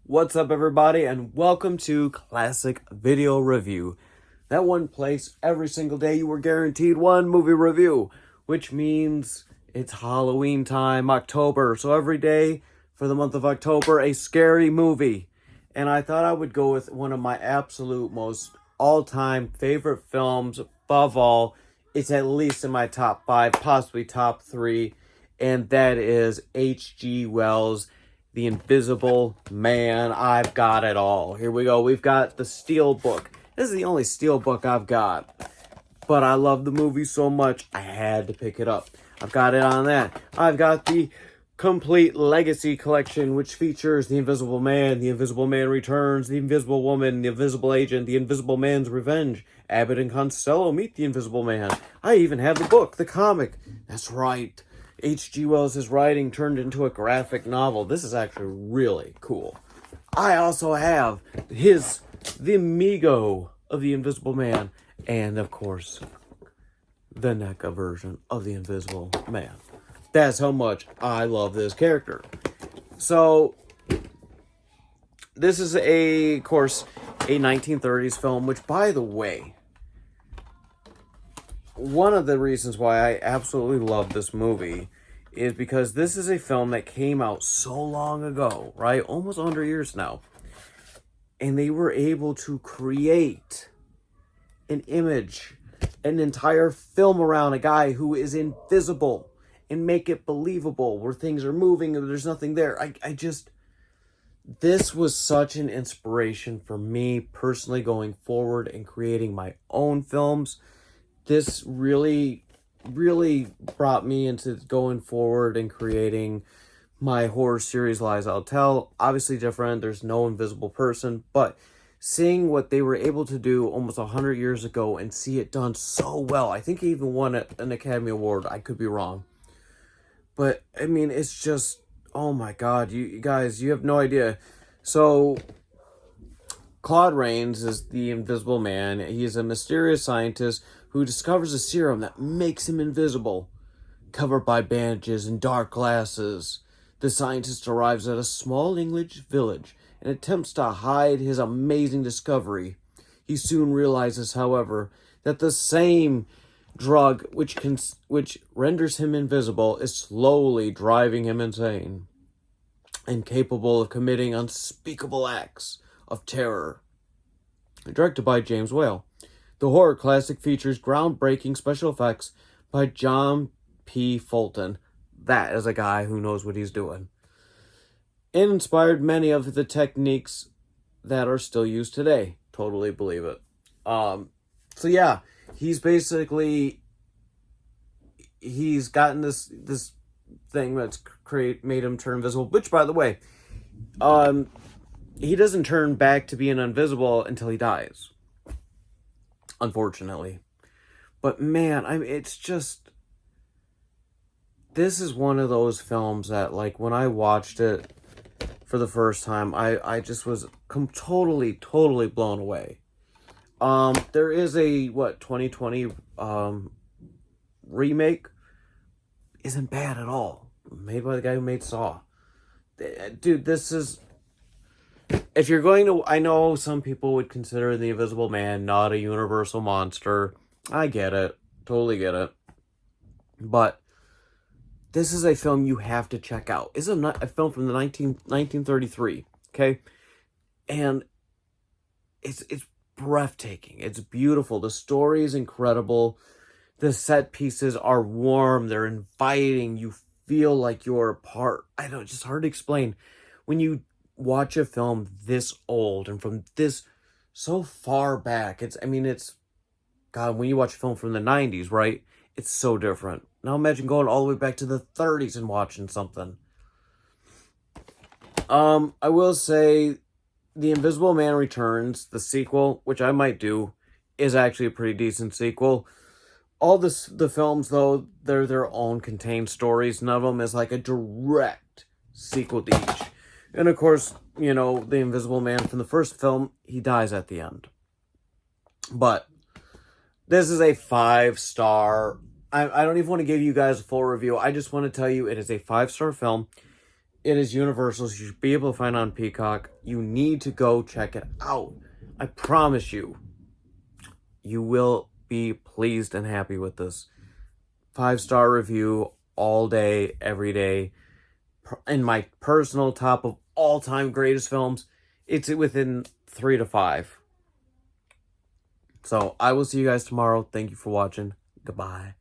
What's up, everybody, and welcome to Classic Video Review. That one place every single day you were guaranteed one movie review, which means it's Halloween time, October. So every day for the month of October, a scary movie. And I thought I would go with one of my absolute most all-time favorite films. Above all, it's at least in my top 5, possibly top 3, and that is H.G. Wells' The Invisible Man. I've got it all. Here we go. We've got the Steelbook. This is the only Steelbook I've got. But I love the movie so much, I had to pick it up. I've got it on that. I've got the Complete Legacy Collection, which features The Invisible Man, The Invisible Man Returns, The Invisible Woman, The Invisible Agent, The Invisible Man's Revenge, Abbott and Costello Meet the Invisible Man. I even have the book, the comic. That's right. H.G. Wells' writing turned into a graphic novel. This is actually really cool. I also have The Amigo of the Invisible Man, and of course, the NECA version of the Invisible Man. That's how much I love this character. So, this is of course, a 1930s film, which, by the way, one of the reasons why I absolutely love this movie is because this is a film that came out so long ago, right? Almost 100 years now. And they were able to create an image, an entire film around a guy who is invisible and make it believable where things are moving and there's nothing there. This was such an inspiration for me personally going forward and creating my own films. This really brought me into going forward and creating my horror series, Lies I'll Tell. Obviously different, there's no invisible person, but seeing what they were able to do almost 100 years ago and see it done so well. I think he even won an Academy Award. I could be wrong. But, I mean, it's just, oh my God, you guys, you have no idea. So, Claude Rains is the Invisible Man. He's a mysterious scientist who discovers a serum that makes him invisible. Covered by bandages and dark glasses, the scientist arrives at a small English village and attempts to hide his amazing discovery. He soon realizes, however, that the same drug which renders him invisible is slowly driving him insane and capable of committing unspeakable acts of terror. Directed by James Whale. The horror classic features groundbreaking special effects by John P. Fulton. That is a guy who knows what he's doing. And inspired many of the techniques that are still used today. Totally believe it. So yeah, he's gotten this thing that's made him turn invisible. Which, by the way, he doesn't turn back to being invisible until he dies. Unfortunately. But man, it's just, this is one of those films that, like, when I watched it for the first time, I just was totally blown away. There is a 2020 remake. Isn't bad at all. Made by the guy who made Saw. Dude, this is, if you're going to, I know some people would consider The Invisible Man not a universal monster. I get it. Totally get it. But this is a film you have to check out. It's a film from the 1933, okay? And it's breathtaking. It's beautiful. The story is incredible. The set pieces are warm. They're inviting. You feel like you're a part. I know, it's just hard to explain. When you watch a film this old and from this so far back, God, when you watch a film from the 90s, right? It's so different. Now imagine going all the way back to the 30s and watching something. I will say The Invisible Man Returns, the sequel, which I might do, is actually a pretty decent sequel. All the films, though, they're their own contained stories. None of them is like a direct sequel to each. And of course, you know, the Invisible Man from the first film, he dies at the end. But this is a 5-star. I don't even want to give you guys a full review. I just want to tell you it is a 5-star film. It is Universal. So you should be able to find it on Peacock. You need to go check it out. I promise you, you will be pleased and happy with this. 5-star review all day, every day. In my personal top of all-time greatest films, it's within 3 to 5. So I will see you guys tomorrow. Thank you for watching. Goodbye.